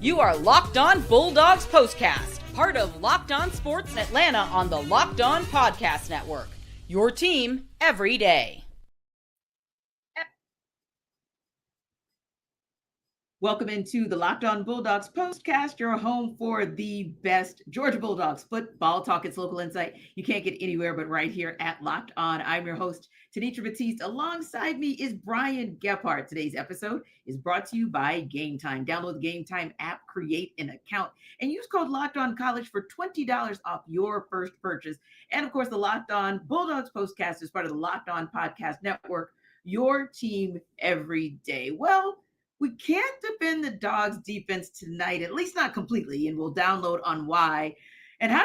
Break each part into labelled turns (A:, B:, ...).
A: You are Locked On Bulldogs Postcast, part of Locked On Sports Atlanta on the Locked On Podcast Network. Your team every day.
B: Welcome into the Locked On Bulldogs Postcast, your home for the best Georgia Bulldogs football talk. It's local insight you can't get anywhere but right here at Locked On. I'm your host, Tanitra Batiste. Alongside me is Brian Gephardt. Today's episode is brought to you by Game Time. Download the Game Time app, create an account, and use code Locked On College for $20 off your first purchase. And of course, the Locked On Bulldogs Postcast is part of the Locked On Podcast Network, your team every day. Well, we can't defend the Dawgs defense tonight, at least not completely, and we'll download on why. And who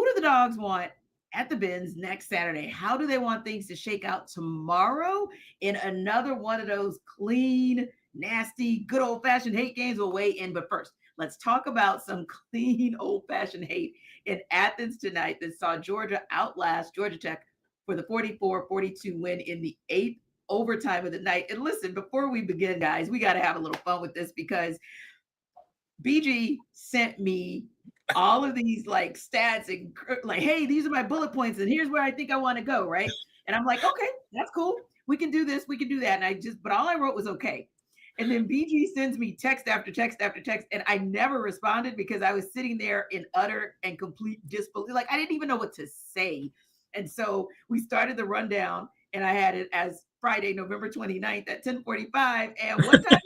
B: do the Dawgs want at the Benz next Saturday? How do they want things to shake out tomorrow in another one of those clean, nasty, good old-fashioned hate games? We'll weigh in, but first, let's talk about some clean, old-fashioned hate in Athens tonight that saw Georgia outlast Georgia Tech for the 44-42 win in the 8th overtime of the night. And listen, before we begin, guys, we got to have a little fun with this because BG sent me all of these like stats and like, hey, these are my bullet points and here's where I think I want to go, right? And I'm like, okay, that's cool. We can do this. We can do that. And but all I wrote was okay. And then BG sends me text after text after text. And I never responded because I was sitting there in utter and complete disbelief. Like I didn't even know what to say. And so we started the rundown and I had it as Friday, November 29th at 10:45. And what time?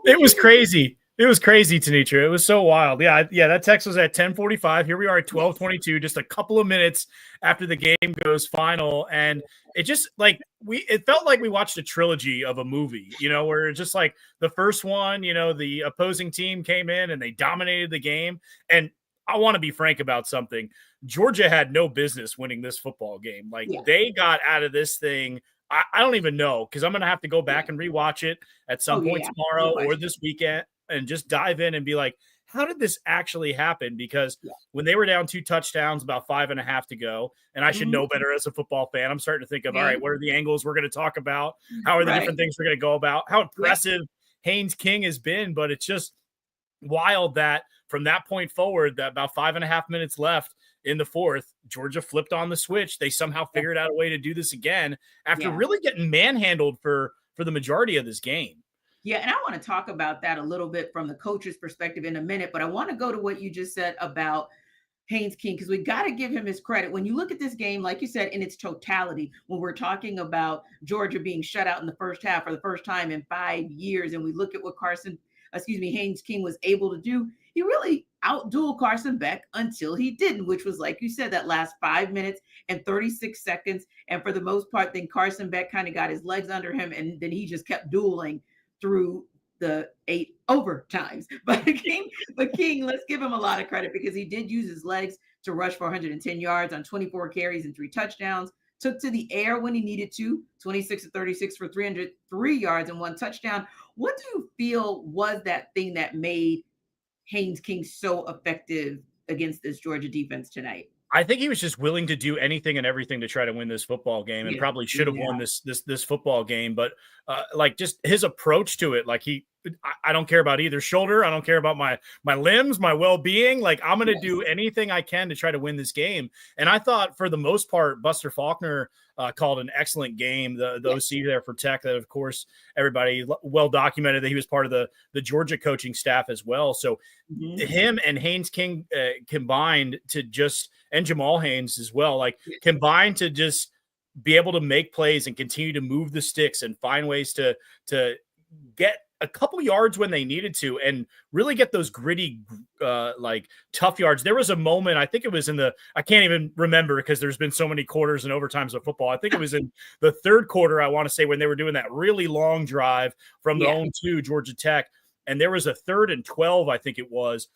C: It was crazy. It was crazy, Tanitra. It was so wild. Yeah. That text was at 10:45. Here we are at 12:22, just a couple of minutes after the game goes final. And it just it felt like we watched a trilogy of a movie, where it's just like the first one, the opposing team came in and they dominated the game. And I want to be frank about something. Georgia had no business winning this football game. They got out of this thing. I don't even know because I'm going to have to go back and rewatch it at some point tomorrow or this weekend and just dive in and be like, how did this actually happen? Because when they were down 2 touchdowns, about 5.5 to go, and I should know better as a football fan, I'm starting to think of, all right, what are the angles we're going to talk about? How are the different things we're going to go about? How impressive Haynes King has been, but it's just wild that from that point forward, that about 5.5 minutes left in the fourth, Georgia flipped on the switch. They somehow figured out a way to do this again after really getting manhandled for the majority of this game.
B: Yeah, and I want to talk about that a little bit from the coach's perspective in a minute, but I want to go to what you just said about Haynes King, because we got to give him his credit. When you look at this game, like you said, in its totality, when we're talking about Georgia being shut out in the first half for the first time in 5 years, and we look at what Haynes King was able to do, he really outdueled Carson Beck until he didn't, which was, like you said, that last 5 minutes and 36 seconds. And for the most part, then Carson Beck kind of got his legs under him, and then he just kept dueling through the 8 overtimes. But King, let's give him a lot of credit because he did use his legs to rush for 110 yards on 24 carries and 3 touchdowns. Took to the air when he needed to, 26 to 36 for 303 yards and 1 touchdown. What do you feel was that thing that made Haynes King so effective against this Georgia defense tonight?
C: I think he was just willing to do anything and everything to try to win this football game, and probably should have won this football game. But just his approach to it, I don't care about either shoulder. I don't care about my limbs, my well-being. I'm going to do anything I can to try to win this game. And I thought for the most part, Buster Faulkner called an excellent game. The OC there for Tech, that of course everybody well documented that he was part of the Georgia coaching staff as well. So him and Haynes King combined to just, and Jamal Haynes as well, combined to just be able to make plays and continue to move the sticks and find ways to get a couple yards when they needed to and really get those gritty, tough yards. There was a moment, I think it was I can't even remember because there's been so many quarters and overtimes of football. I think it was in the third quarter, I want to say, when they were doing that really long drive from the own to Georgia Tech. And there was a 3rd and 12, I think it was.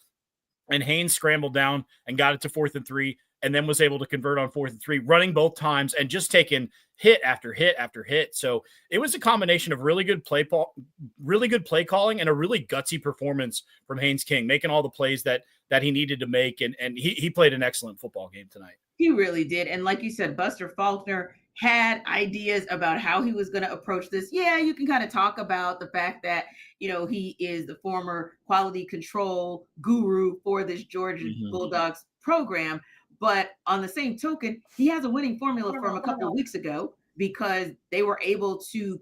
C: And Haynes scrambled down and got it to 4th and 3. And then was able to convert on 4th and 3, running both times and just taking hit after hit after hit. So it was a combination of really good play calling and a really gutsy performance from Haynes King, making all the plays that he needed to make. And he played an excellent football game tonight.
B: He really did. And like you said, Buster Faulkner had ideas about how he was going to approach this. Yeah, you can kind of talk about the fact that, he is the former quality control guru for this Georgia Bulldogs program. But on the same token, he has a winning formula from a couple of weeks ago because they were able to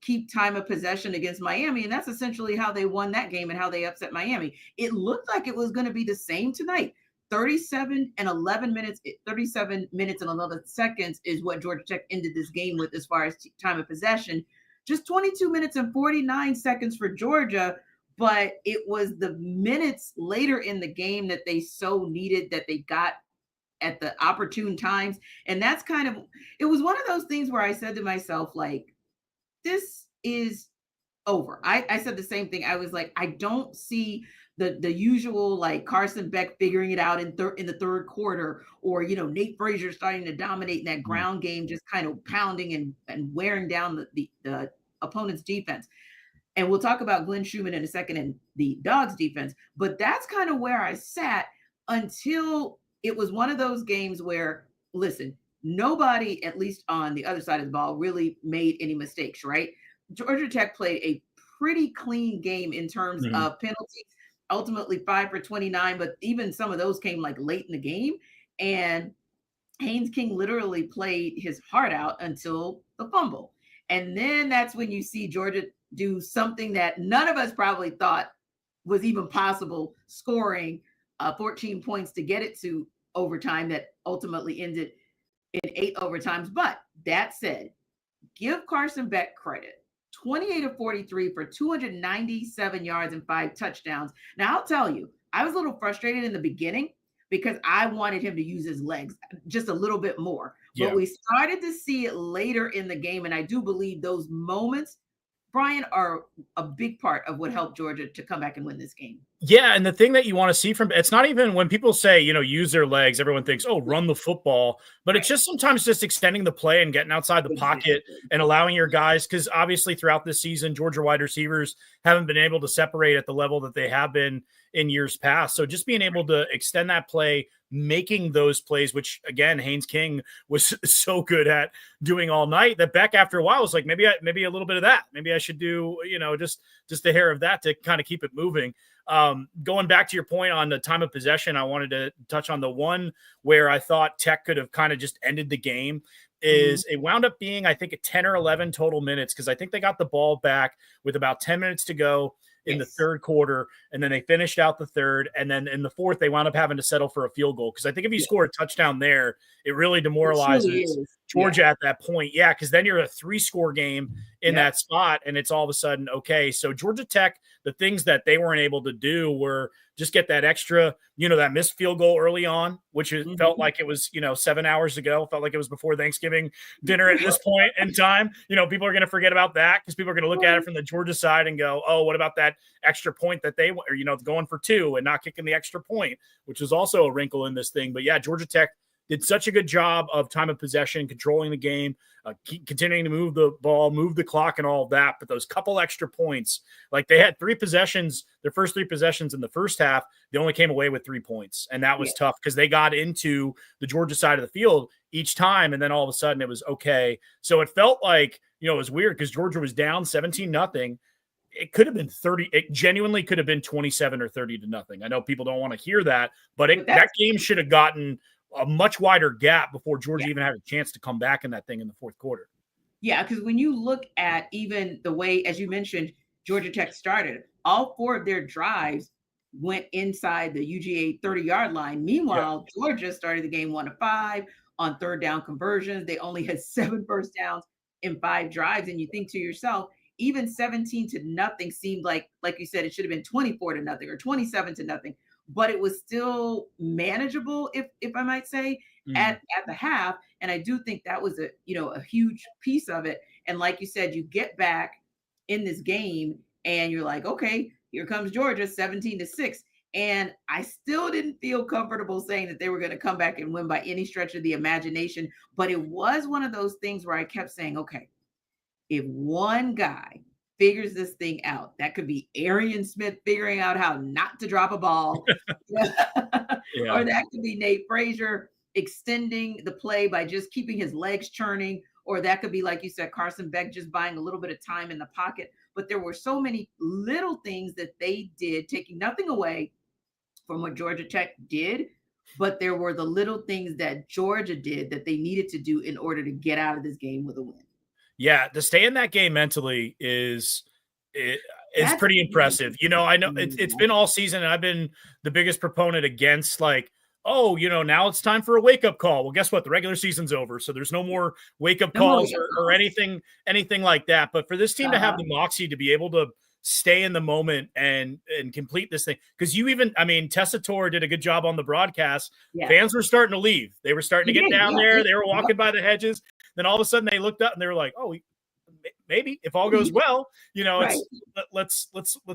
B: keep time of possession against Miami. And that's essentially how they won that game and how they upset Miami. It looked like it was going to be the same tonight. 37 minutes and 11 seconds is what Georgia Tech ended this game with as far as time of possession. Just 22 minutes and 49 seconds for Georgia, but it was the minutes later in the game that they so needed, that they got at the opportune times. And that's it was one of those things where I said to myself, like, this is over. I said the same thing. I was like, I don't see the usual, like, Carson Beck figuring it out in the third quarter, or Nate Frazier starting to dominate in that ground game, just kind of pounding and wearing down the opponent's defense. And we'll talk about Glenn Schumann in a second and the Dawgs defense, but that's kind of where I sat until it was one of those games where, listen, nobody, at least on the other side of the ball, really made any mistakes, right? Georgia Tech played a pretty clean game in terms of penalties. Ultimately 5 for 29, but even some of those came like late in the game. And Haynes King literally played his heart out until the fumble. And then that's when you see Georgia do something that none of us probably thought was even possible, scoring 14 points to get it to overtime that ultimately ended in 8 overtimes. But that said, give Carson Beck credit. 28 of 43 for 297 yards and 5 touchdowns. Now, I'll tell you, I was a little frustrated in the beginning because I wanted him to use his legs just a little bit more. But we started to see it later in the game, and I do believe those moments, Brian, are a big part of what helped Georgia to come back and win this game.
C: Yeah, and the thing that you want to see from it's not even when people say, use their legs, everyone thinks, oh, run the football. But it's just sometimes just extending the play and getting outside the pocket and allowing your guys, because obviously throughout this season, Georgia wide receivers haven't been able to separate at the level that they have been in years past. So just being able to extend that play, making those plays, which again, Haynes King was so good at doing all night, that Beck after a while was like, maybe a little bit of that. Maybe I should do, just a hair of that to kind of keep it moving. Going back to your point on the time of possession, I wanted to touch on the one where I thought Tech could have kind of just ended the game. It wound up being, I think, 10 or 11 total minutes, because I think they got the ball back with about 10 minutes to go in the third quarter, and then they finished out the third, and then in the fourth they wound up having to settle for a field goal, because I think if you score a touchdown there, it really demoralizes Georgia at that point. Yeah, because then you're a 3-score game in that spot, and it's all of a sudden okay. So Georgia Tech, the things that they weren't able to do were just get that extra, that missed field goal early on, which felt like it was, 7 hours ago. Felt like it was before Thanksgiving dinner at this point in time. People are going to forget about that because people are going to look at it from the Georgia side and go, oh, what about that extra point that they were, going for 2 and not kicking the extra point, which is also a wrinkle in this thing. But yeah, Georgia Tech did such a good job of time of possession, controlling the game, continuing to move the ball, move the clock and all of that. But those couple extra points, like they had 3 possessions, their first 3 possessions in the first half, they only came away with 3 points. And that was tough because they got into the Georgia side of the field each time. And then all of a sudden it was okay. So it felt like, it was weird because Georgia was down 17-0. It could have been 30. It genuinely could have been 27 or 30-0. I know people don't want to hear that, but that game should have gotten a much wider gap before Georgia even had a chance to come back in that thing in the fourth quarter.
B: Yeah, because when you look at even the way, as you mentioned, Georgia Tech started, all 4 of their drives went inside the UGA 30-yard line. Meanwhile, Georgia started the game 1 of 5 on third down conversions. They only had 7 first downs in 5 drives. And you think to yourself, even 17-0 seemed like you said, it should have been 24-0 or 27-0. But it was still manageable, if I might say, at the half. And I do think that was a huge piece of it. And like you said, you get back in this game and you're like, okay, here comes Georgia 17-6. And I still didn't feel comfortable saying that they were going to come back and win by any stretch of the imagination. But it was one of those things where I kept saying, okay, if one guy figures this thing out, that could be Arian Smith figuring out how not to drop a ball, or that could be Nate Frazier extending the play by just keeping his legs churning, or that could be, like you said, Carson Beck just buying a little bit of time in the pocket. But there were so many little things that they did, taking nothing away from what Georgia Tech did, but there were the little things that Georgia did that they needed to do in order to get out of this game with a win.
C: Yeah, to stay in that game mentally is pretty impressive. You know, I know it's been all season, and I've been the biggest proponent against, like, oh, you know, now it's time for a wake-up call. Well, guess what? The regular season's over, so there's no more wake-up calls or anything like that. But for this team to have the moxie to be able to stay in the moment and complete this thing, because Tessitore did a good job on the broadcast. Yeah. Fans were starting to leave. They were starting to get down there. They were walking by the hedges. Then all of a sudden they looked up and they were like, oh, maybe if all goes well, you know, right. let's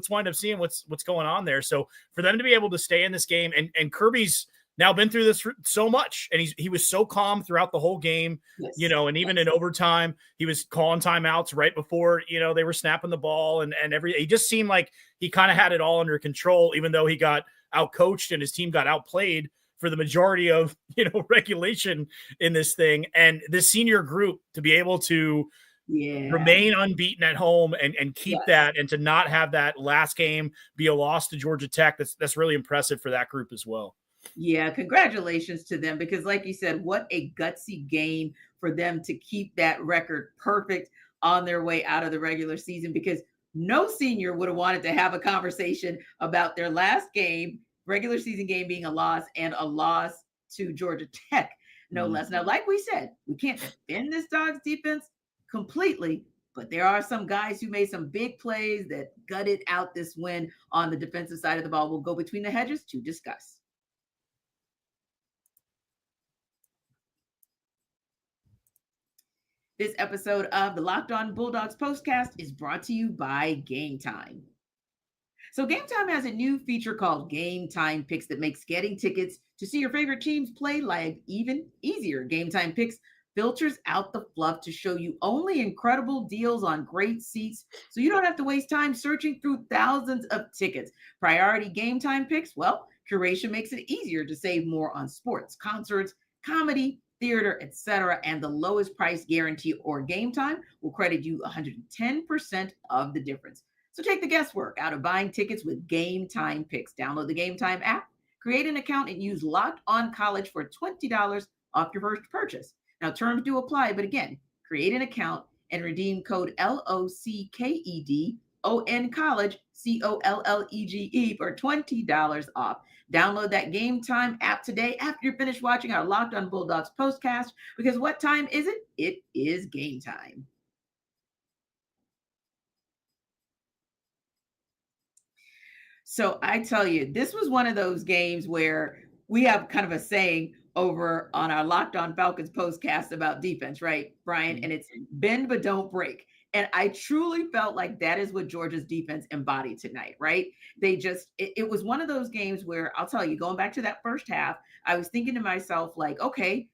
C: wind up seeing what's going on there. So for them to be able to stay in this game, and Kirby's now been through this so much, and he was so calm throughout the whole game, yes. You know, and even in overtime, he was calling timeouts right before, you know, they were snapping the ball and he just seemed like he kind of had it all under control, even though he got outcoached and his team got outplayed for the majority of, you know, regulation in this thing. And the senior group to be able to remain unbeaten at home and keep that, and to not have that last game be a loss to Georgia Tech, that's really impressive for that group as well.
B: Yeah, congratulations to them, because like you said, what a gutsy game for them to keep that record perfect on their way out of the regular season, because no senior would have wanted to have a conversation about their last game, regular season game, being a loss, and a loss to Georgia Tech, no less. Now, like we said, we can't defend this Dawgs defense completely, but there are some guys who made some big plays that gutted out this win on the defensive side of the ball. We'll go between the hedges to discuss. This episode of the Locked On Bulldogs Postcast is brought to you by Game Time. So Game Time has a new feature called Game Time Picks that makes getting tickets to see your favorite teams play live even easier. Game Time Picks filters out the fluff to show you only incredible deals on great seats, so you don't have to waste time searching through thousands of tickets. Priority Game Time Picks, well, curation makes it easier to save more on sports, concerts, comedy, theater, etc., and the lowest price guarantee or Game Time will credit you 110% of the difference. So take the guesswork out of buying tickets with Game Time Picks. Download the Game Time app, create an account, and use Locked On College for $20 off your first purchase. Now, terms do apply, but again, create an account and redeem code LOCKED ON College, COLLEGE, for $20 off. Download that Game Time app today after you're finished watching our Locked On Bulldogs postcast, because what time is it? It is game time. So I tell you, this was one of those games where we have kind of a saying over on our Locked On Falcons postcast about defense, right, Brian? And it's bend but don't break. And I truly felt like that is what Georgia's defense embodied tonight, right? They just, it was one of those games where, I'll tell you, going back to that first half, I was thinking to myself, like, okay,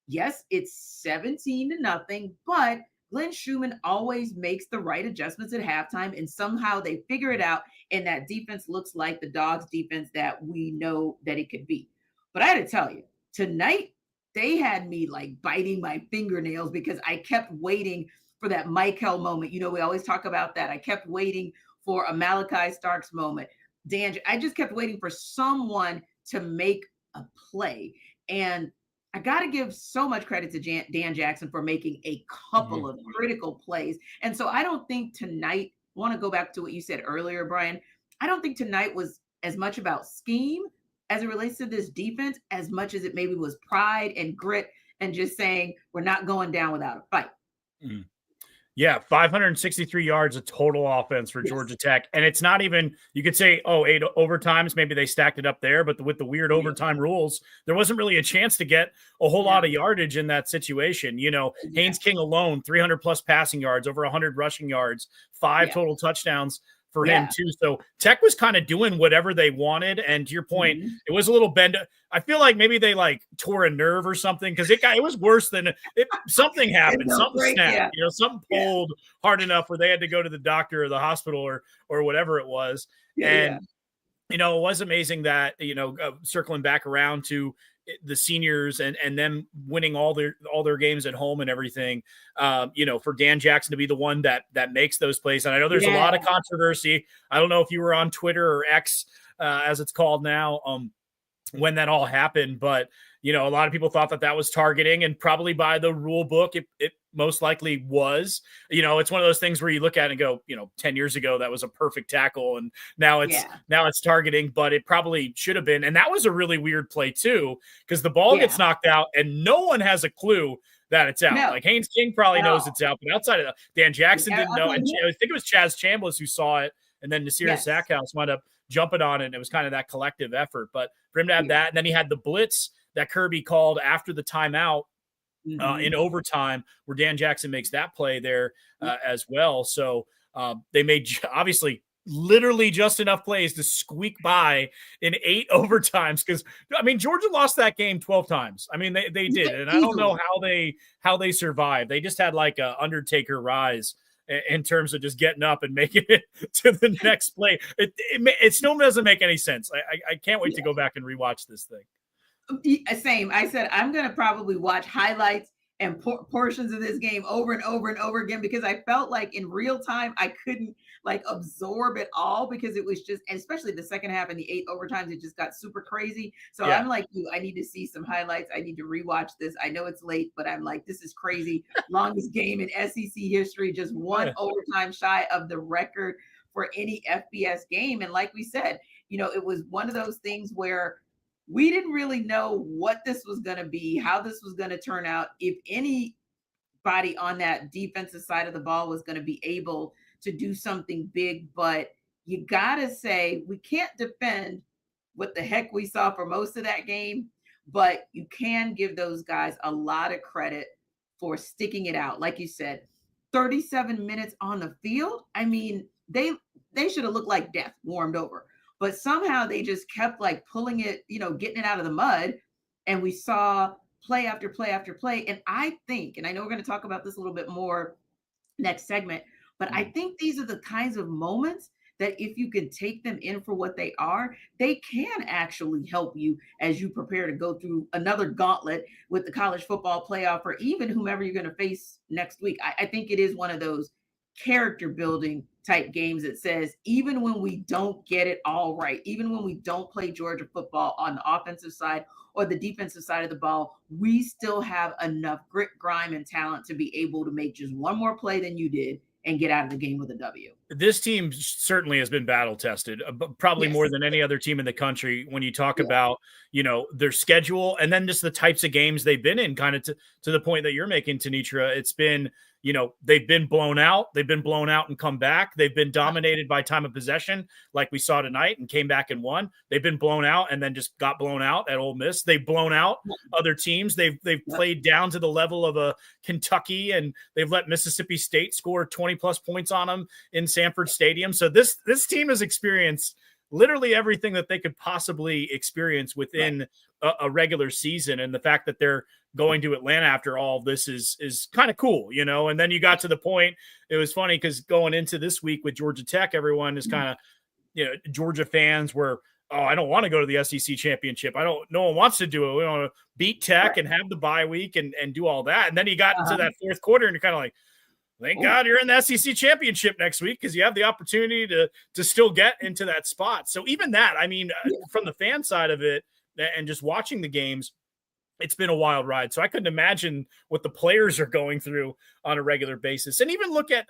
B: yes, it's 17-0, but Glenn Schumann always makes the right adjustments at halftime, and somehow they figure it out, and that defense looks like the Dawgs defense that we know that it could be. But I had to tell you, tonight, they had me like biting my fingernails, because I kept waiting for that Michael moment. You know, we always talk about that. I kept waiting for a Malachi Starks moment. I just kept waiting for someone to make a play. And I got to give so much credit to Dan Jackson for making a couple of critical plays. And so I don't think tonight, I want to go back to what you said earlier, Brian. I don't think tonight was as much about scheme as it relates to this defense, as much as it maybe was pride and grit and just saying, we're not going down without a fight.
C: Yeah, 563 yards of total offense for Georgia Tech. And it's not even, you could say, 8 overtimes, maybe they stacked it up there, but with the weird overtime rules, there wasn't really a chance to get a whole lot of yardage in that situation. You know, Haynes King alone, 300 plus passing yards, over 100 rushing yards, 5 total touchdowns for him too. So Tech was kind of doing whatever they wanted. And to your point, it was a little bend. I feel like maybe they like tore a nerve or something, because it was worse than something happened. Something snapped, you know, something pulled hard enough where they had to go to the doctor or the hospital or whatever it was. You know, it was amazing that, you know, circling back around to the seniors and them winning all their games at home and everything, for Dan Jackson to be the one that makes those plays. And I know there's a lot of controversy. I don't know if you were on Twitter or X, as it's called now, when that all happened, but a lot of people thought that was targeting, and probably by the rule book, it most likely was. It's one of those things where you look at it and go, 10 years ago, that was a perfect tackle, and now it's targeting, but it probably should have been. And that was a really weird play too, because the ball gets knocked out and no one has a clue that it's out. Like Haynes King probably knows it's out, but outside of that, Dan Jackson didn't know. And I think it was Chaz Chambliss who saw it, and then Nasir Sackhouse wound up jumping on it, and it was kind of that collective effort. But for him to have that, and then he had the blitz that Kirby called after the timeout in overtime, where Dan Jackson makes that play there as well. So they made obviously literally just enough plays to squeak by in 8 overtimes, because Georgia lost that game 12 times. They did, and I don't know how they survived. They just had like a Undertaker rise in terms of just getting up and making it to the next play. It still doesn't make any sense. I can't wait to go back and rewatch this thing.
B: Same. I said I'm going to probably watch highlights and portions of this game over and over and over again, because I felt like in real time I couldn't absorb it all, because it was just, and especially the second half and the 8 overtimes, it just got super crazy. So I'm like you, I need to see some highlights. I need to rewatch this. I know it's late, but I'm like, this is crazy. Longest game in SEC history, just one overtime shy of the record for any FBS game. And like we said, it was one of those things where we didn't really know what this was going to be, how this was going to turn out, if anybody on that defensive side of the ball was going to be able to do something big. But you got to say, we can't defend what the heck we saw for most of that game, but you can give those guys a lot of credit for sticking it out. Like you said, 37 minutes on the field. They should have looked like death warmed over. But somehow they just kept pulling it, getting it out of the mud. And we saw play after play after play. And I think, and I know we're going to talk about this a little bit more next segment, but I think these are the kinds of moments that if you can take them in for what they are, they can actually help you as you prepare to go through another gauntlet with the college football playoff, or even whomever you're going to face next week. I think it is one of those character building type games that says, even when we don't get it all right, even when we don't play Georgia football on the offensive side or the defensive side of the ball, we still have enough grit, grime, and talent to be able to make just one more play than you did and get out of the game with a W.
C: This team certainly has been battle tested, probably more than any other team in the country. When you talk about, their schedule, and then just the types of games they've been in, kind of to the point that you're making, Tanitra, it's been, they've been blown out. They've been blown out and come back. They've been dominated by time of possession, like we saw tonight, and came back and won. They've been blown out and then just got blown out at Ole Miss. They've blown out other teams. They've played down to the level of a Kentucky, and they've let Mississippi State score 20 plus points on them in Sanford Stadium. So this team has experienced literally everything that they could possibly experience within a regular season. And the fact that they're going to Atlanta after all of this is kind of cool, and then you got to the point, it was funny because going into this week with Georgia Tech, everyone is kind of, Georgia fans were, I don't want to go to the SEC championship. No one wants to do it. We want to beat Tech and have the bye week and do all that. And then you got into that fourth quarter and you're kind of like, thank God you're in the SEC championship next week, because you have the opportunity to still get into that spot. So even that, from the fan side of it and just watching the games, it's been a wild ride. So I couldn't imagine what the players are going through on a regular basis. And even look at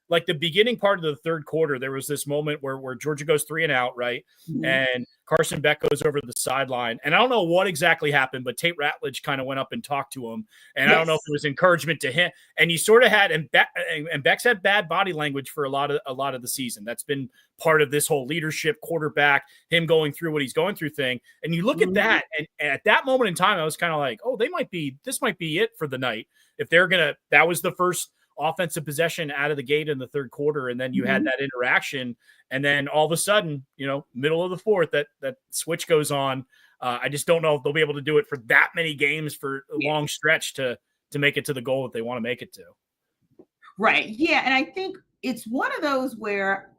C: like the beginning part of the third quarter, there was this moment where Georgia goes 3 and out, right? Mm-hmm. And Carson Beck goes over to the sideline. And I don't know what exactly happened, but Tate Ratledge kind of went up and talked to him. And I don't know if it was encouragement to him. And you sort of had, and Beck's had bad body language for a lot of the season. That's been part of this whole leadership, quarterback, him going through what he's going through thing. And you look at that, and at that moment in time, I was kind of like, oh, this might be it for the night. If they're that was the first offensive possession out of the gate in the third quarter. And then you had that interaction. And then all of a sudden, middle of the fourth, that switch goes on. I just don't know if they'll be able to do it for that many games for a long stretch to make it to the goal that they want to make it to.
B: Right. Yeah. And I think it's one of those where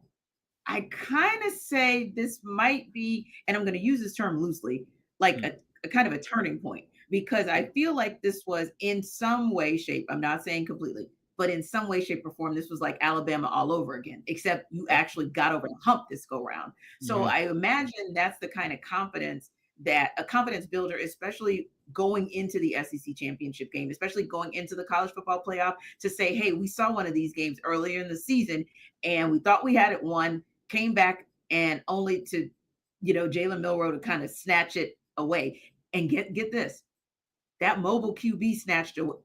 B: I kind of say this might be, and I'm going to use this term loosely, like a kind of a turning point, because I feel like this was in some way, shape, I'm not saying completely, but in some way, shape, or form, this was like Alabama all over again, except you actually got over the hump this go round. So I imagine that's the kind of confidence that a confidence builder, especially going into the SEC championship game, especially going into the college football playoff, to say, hey, we saw one of these games earlier in the season and we thought we had it won, came back, and only to, Jalen Milroe to kind of snatch it away. And get this, that mobile QB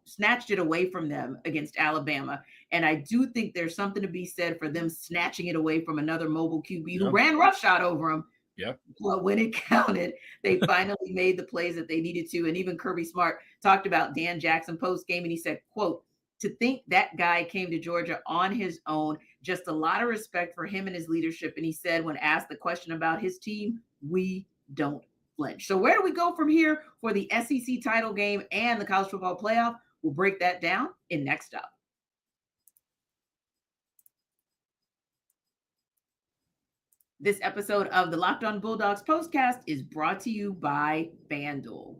B: snatched it away from them against Alabama. And I do think there's something to be said for them snatching it away from another mobile QB who ran roughshod over him.
C: Yeah.
B: Well, when it counted, they finally made the plays that they needed to. And even Kirby Smart talked about Dan Jackson post game, and he said, quote, "To think that guy came to Georgia on his own, just a lot of respect for him and his leadership." And he said, when asked the question about his team, "We don't flinch." So where do we go from here for the SEC title game and the college football playoff? We'll break that down in Next Up. This episode of the Locked On Bulldogs Postcast is brought to you by FanDuel.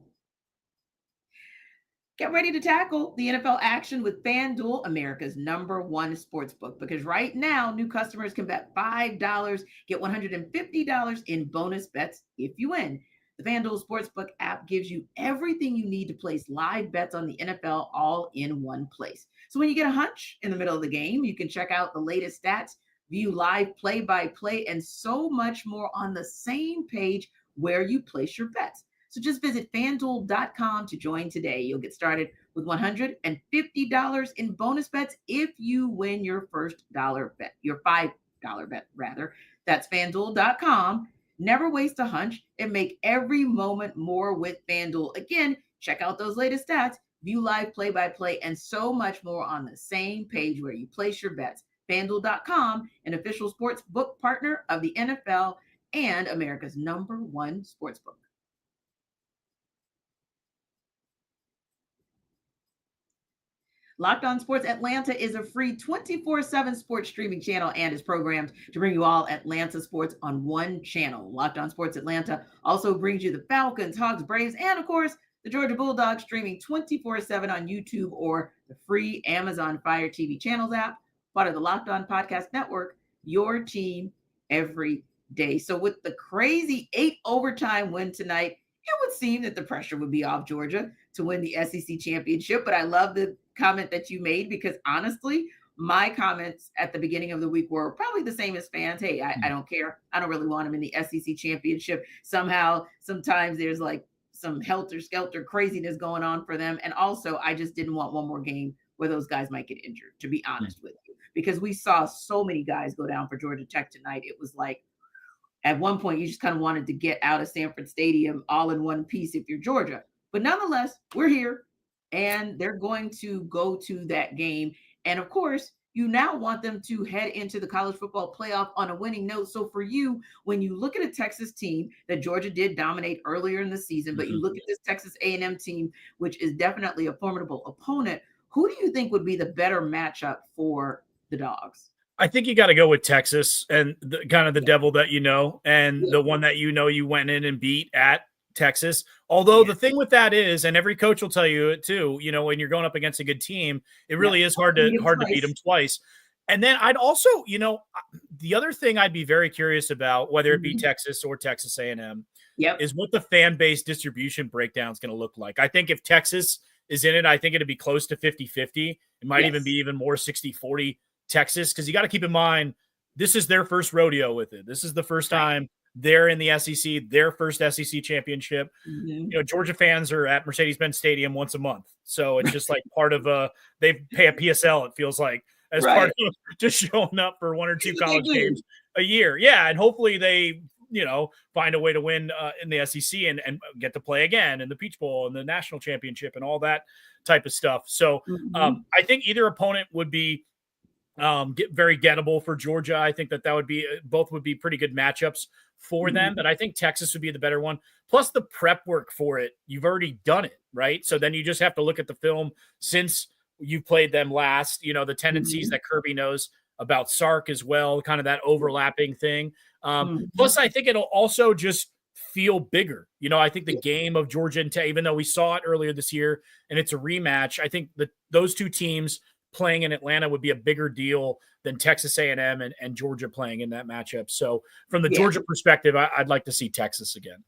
B: Get ready to tackle the NFL action with FanDuel, America's #1 sportsbook, because right now, new customers can bet $5, get $150 in bonus bets if you win. The FanDuel Sportsbook app gives you everything you need to place live bets on the NFL all in one place. So when you get a hunch in the middle of the game, you can check out the latest stats, view live play-by-play, and so much more on the same page where you place your bets. So just visit FanDuel.com to join today. You'll get started with $150 in bonus bets if you win your first bet, your $5 bet rather. That's FanDuel.com. Never waste a hunch and make every moment more with FanDuel. Again, check out those latest stats, view live play-by-play, and so much more on the same page where you place your bets. FanDuel.com, an official sports book partner of the NFL and America's #1 sportsbook. Locked On Sports Atlanta is a free 24/7 sports streaming channel and is programmed to bring you all Atlanta sports on one channel. Locked On Sports Atlanta also brings you the Falcons, Hogs, Braves, and of course, the Georgia Bulldogs, streaming 24/7 on YouTube or the free Amazon Fire TV channels app, part of the Locked On Podcast Network, your team every day. So with the crazy 8 overtime win tonight, it would seem that the pressure would be off Georgia to win the SEC championship. But I love the comment that you made, because honestly, my comments at the beginning of the week were probably the same as fans. Hey, I don't care. I don't really want them in the SEC championship. Somehow, sometimes there's like some helter-skelter craziness going on for them. And also, I just didn't want one more game where those guys might get injured, to be honest with you, because we saw so many guys go down for Georgia Tech tonight. It was like, at one point, you just kind of wanted to get out of Sanford Stadium all in one piece if you're Georgia. But nonetheless, we're here, and they're going to go to that game. And of course, you now want them to head into the college football playoff on a winning note. So for you, when you look at a Texas team that Georgia did dominate earlier in the season, but you look at this Texas A&M team, which is definitely a formidable opponent, who do you think would be the better matchup for the Dogs?
C: I think you got to go with Texas, and kind of the devil that and the one that you went in and beat at Texas. Although the thing with that is, and every coach will tell you it too, when you're going up against a good team, it really is hard to beat them twice. And then I'd also, the other thing I'd be very curious about, whether it be Texas or Texas A&M, is what the fan base distribution breakdown is going to look like. I think if Texas is in it, I think it'd be close to 50-50. It might even be even more 60-40 Texas, because you got to keep in mind, this is their first rodeo with it. This is the first time they're in the SEC, their first SEC championship. Georgia fans are at Mercedes-Benz Stadium once a month. So it's just like part of they pay a PSL, it feels like, as part of just showing up for one or two college games a year. Yeah. And hopefully they, find a way to win in the SEC and get to play again in the Peach Bowl and the national championship and all that type of stuff. So I think either opponent would be very gettable for Georgia. I think that would be, both would be pretty good matchups for them, but I think Texas would be the better one. Plus the prep work for it, you've already done it, right? So then you just have to look at the film since you played them last, the tendencies that Kirby knows about Sark as well, kind of that overlapping thing. Plus I think it'll also just feel bigger. I think the game of Georgia and Tech, even though we saw it earlier this year and it's a rematch, I think that those two teams playing in Atlanta would be a bigger deal than Texas A&M and Georgia playing in that matchup. So from the Georgia perspective, I'd like to see Texas again.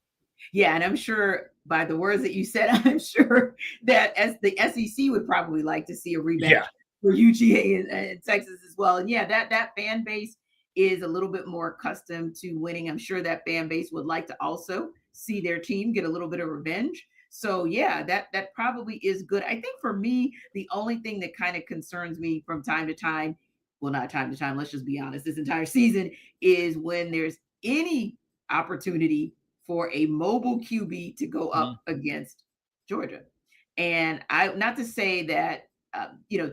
B: Yeah, and I'm sure by the words that you said, I'm sure that as the SEC would probably like to see a rematch for UGA and Texas as well. And that fan base is a little bit more accustomed to winning. I'm sure that fan base would like to also see their team get a little bit of revenge. So that probably is good. I think for me, the only thing that kind of concerns me from time to time, well, not time to time, let's just be honest, this entire season, is when there's any opportunity for a mobile QB to go up against Georgia. And not to say that,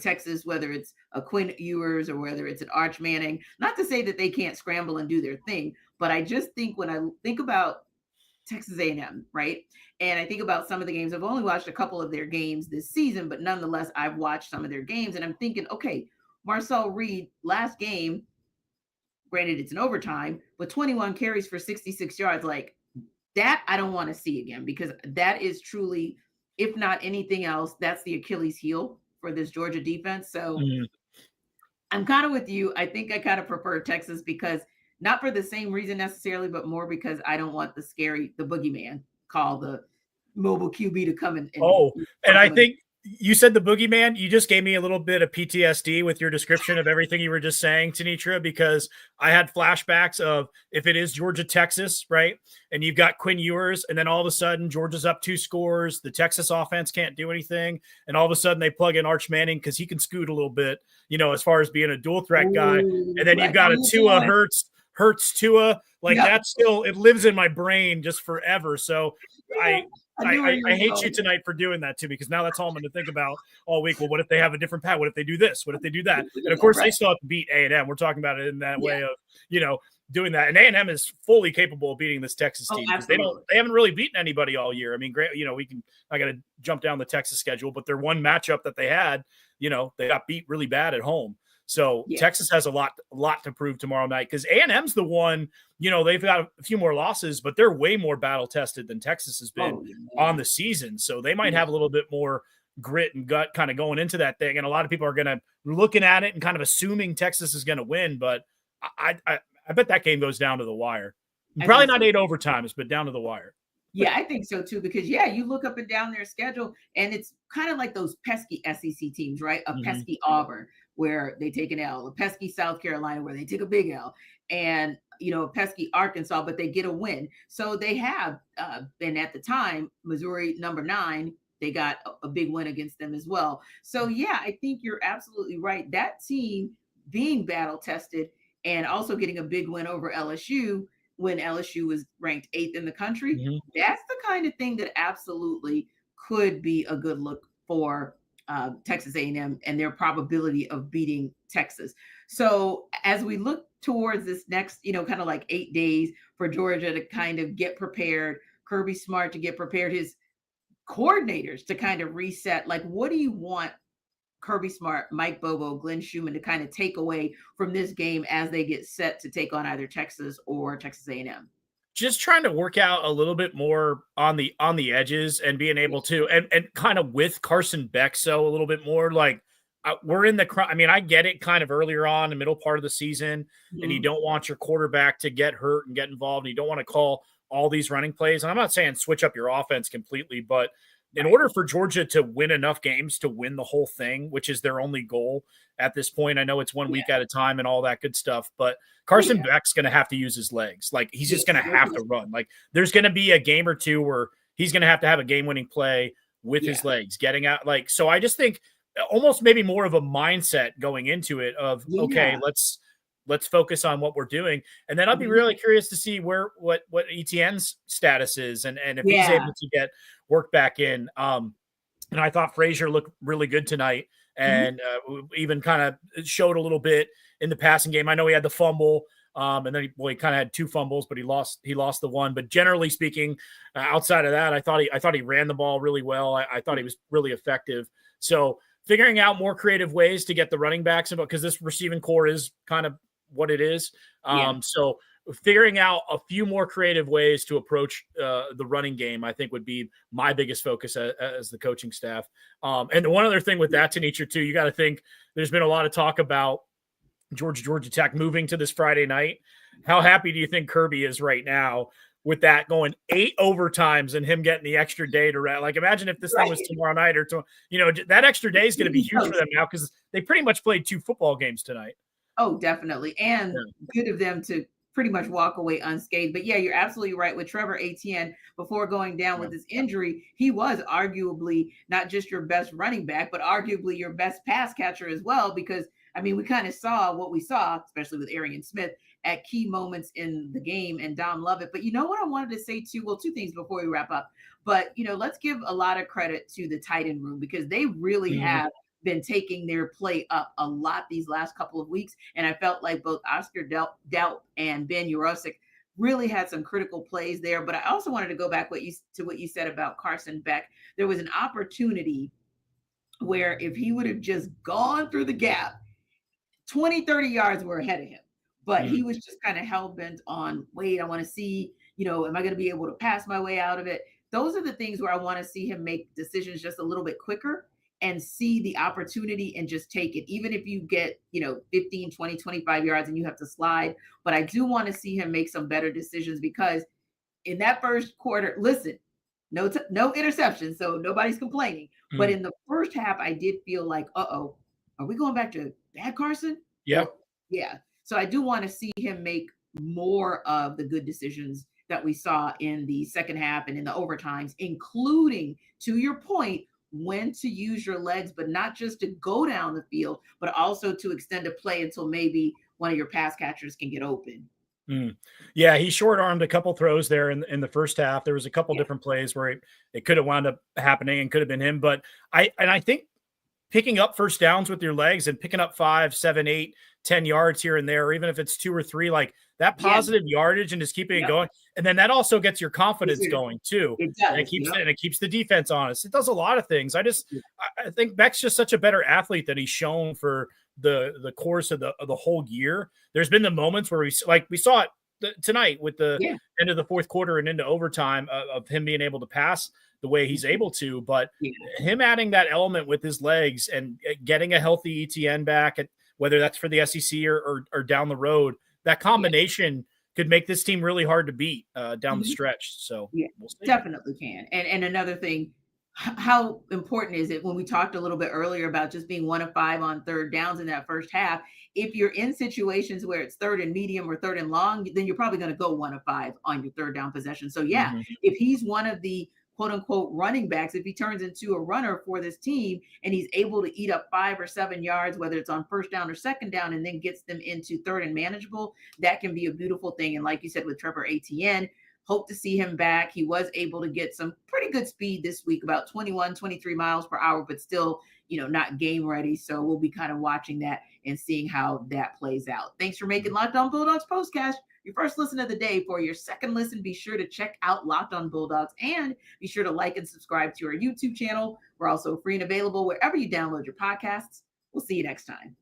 B: Texas, whether it's a Quinn Ewers or whether it's an Arch Manning, not to say that they can't scramble and do their thing, but I just think when I think about Texas A&M, right? And I think about some of the games, I've only watched a couple of their games this season, but nonetheless, I've watched some of their games and I'm thinking, okay, Marcel Reed, last game, granted it's an overtime, but 21 carries for 66 yards, like that I don't want to see again, because that is truly, if not anything else, that's the Achilles heel for this Georgia defense. So I'm kind of with you. I think I kind of prefer Texas, because not for the same reason necessarily, but more because I don't want the boogeyman call the mobile QB to come in.
C: And I think you said the boogeyman. You just gave me a little bit of PTSD with your description of everything you were just saying, Tanitra, because I had flashbacks of if it is Georgia, Texas, right? And you've got Quinn Ewers, and then all of a sudden Georgia's up 2 scores. The Texas offense can't do anything. And all of a sudden they plug in Arch Manning because he can scoot a little bit, as far as being a dual threat guy. And then you've got a Tua Hurts Tua. Like that still, it lives in my brain just forever. So I hate you tonight for doing that to me, because now that's all I'm going to think about all week. Well, what if they have a different path? What if they do this? What if they do that? And of course, they still have to beat A&M. We're talking about it in that way of, doing that. And A&M is fully capable of beating this Texas team. They haven't really beaten anybody all year. I mean, great, I got to jump down the Texas schedule, but their one matchup that they had, they got beat really bad at home. So Texas has a lot to prove tomorrow night, because A&M's the one, they've got a few more losses, but they're way more battle tested than Texas has been on the season. So they might have a little bit more grit and gut kind of going into that thing. And a lot of people are going to looking at it and kind of assuming Texas is going to win, but I bet that game goes down to the wire. Probably not 8 overtimes, but down to the wire.
B: Yeah, I think so too, because you look up and down their schedule and it's kind of like those pesky SEC teams, right? A pesky Auburn where they take an L, a pesky South Carolina where they take a big L, and a pesky Arkansas, but they get a win. So they have been, at the time, Missouri number 9, they got a big win against them as well. So I think you're absolutely right. That team being battle tested and also getting a big win over LSU when LSU was ranked 8th in the country, that's the kind of thing that absolutely could be a good look for Texas A&M and their probability of beating Texas. So as we look towards this next, kind of like 8 days for Georgia to kind of get prepared, Kirby Smart to get prepared, his coordinators to kind of reset, like what do you want Kirby Smart, Mike Bobo, Glenn Schumann to kind of take away from this game as they get set to take on either Texas or Texas A&M?
C: Just trying to work out a little bit more on the edges and being able to, and kind of with Carson Beck, so a little bit more like we're in the, I get it kind of earlier on, the middle part of the season, and you don't want your quarterback to get hurt and get involved. And you don't want to call all these running plays. And I'm not saying switch up your offense completely, but in order for Georgia to win enough games to win the whole thing, which is their only goal at this point, I know it's 1 week at a time and all that good stuff, but Carson Beck's going to have to use his legs. Like he's just going to have to run. Like there's going to be a game or two where he's going to have a game-winning play with his legs, getting out. Like, so I just think almost maybe more of a mindset going into it of, okay, let's focus on what we're doing. And then I'll be really curious to see what ETN's status is and if he's able to get work back in. And I thought Frazier looked really good tonight and even kind of showed a little bit in the passing game. I know he had the fumble and then he kind of had 2 fumbles, but he lost the one. But generally speaking, outside of that, I thought he ran the ball really well. I thought he was really effective. So figuring out more creative ways to get the running backs, because this receiving core is kind of what it is. So figuring out a few more creative ways to approach the running game, I think, would be my biggest focus as the coaching staff. And one other thing with that, Tanitra, too, you got to think there's been a lot of talk about Georgia Tech moving to this Friday night. How happy do you think Kirby is right now with that going 8 overtimes and him getting the extra day to rest? Like, imagine if this thing was tomorrow night or that extra day is going to be huge for them now because they pretty much played 2 football games tonight.
B: Oh, definitely. And good of them to pretty much walk away unscathed. But yeah, you're absolutely right. With Trevor Etienne, before going down with his injury, he was arguably not just your best running back, but arguably your best pass catcher as well. Because, I mean, we kind of saw what we saw, especially with Arian Smith, at key moments in the game, and Dom Lovett. But you know what I wanted to say too? Well, 2 things before we wrap up. But, let's give a lot of credit to the tight end room because they really have been taking their play up a lot these last couple of weeks. And I felt like both Oscar Delp and Ben Urosic really had some critical plays there. But I also wanted to go back to what you said about Carson Beck. There was an opportunity where if he would have just gone through the gap, 20, 30 yards were ahead of him. But he was just kind of hell-bent on, wait, I want to see, am I going to be able to pass my way out of it? Those are the things where I want to see him make decisions just a little bit quicker and see the opportunity and just take it, even if you get, 15, 20, 25 yards and you have to slide. But I do want to see him make some better decisions because in that first quarter, listen, no interceptions, so nobody's complaining. But in the first half, I did feel like, are we going back to bad Carson?
C: Yeah.
B: Yeah. So I do want to see him make more of the good decisions that we saw in the second half and in the overtimes, including, to your point, when to use your legs, but not just to go down the field, but also to extend a play until maybe one of your pass catchers can get open.
C: Yeah, he short-armed a couple throws there in the first half. There was a couple different plays where it could have wound up happening and could have been him. But I think picking up first downs with your legs and picking up 5, 7, 8, 10 yards here and there, or even if it's 2 or 3, like that positive yardage and just keeping it going. And then that also gets your confidence going too.
B: It does.
C: And it keeps the defense honest. It does a lot of things. I think Beck's just such a better athlete than he's shown for the course of the whole year. There's been the moments where we saw it tonight with the end of the fourth quarter and into overtime of him being able to pass the way he's able to, but him adding that element with his legs and getting a healthy ETN back, whether that's for the SEC or down the road, that combination could make this team really hard to beat down the stretch. So
B: we'll see. Definitely can. And another thing, how important is it when we talked a little bit earlier about just being 1 of 5 on third downs in that first half? If you're in situations where it's third and medium or third and long, then you're probably going to go 1 of 5 on your third down possession. So if he's one of the quote unquote running backs, if he turns into a runner for this team and he's able to eat up 5 or 7 yards, whether it's on first down or second down, and then gets them into third and manageable, that can be a beautiful thing. And like you said, with Trevor Etienne, hope to see him back. He was able to get some pretty good speed this week, about 21, 23 miles per hour, but still, not game ready. So we'll be kind of watching that and seeing how that plays out. Thanks for making Locked On Bulldogs Postcast your first listen of the day. For your second listen, be sure to check out Locked On Bulldogs and be sure to like and subscribe to our YouTube channel. We're also free and available wherever you download your podcasts. We'll see you next time.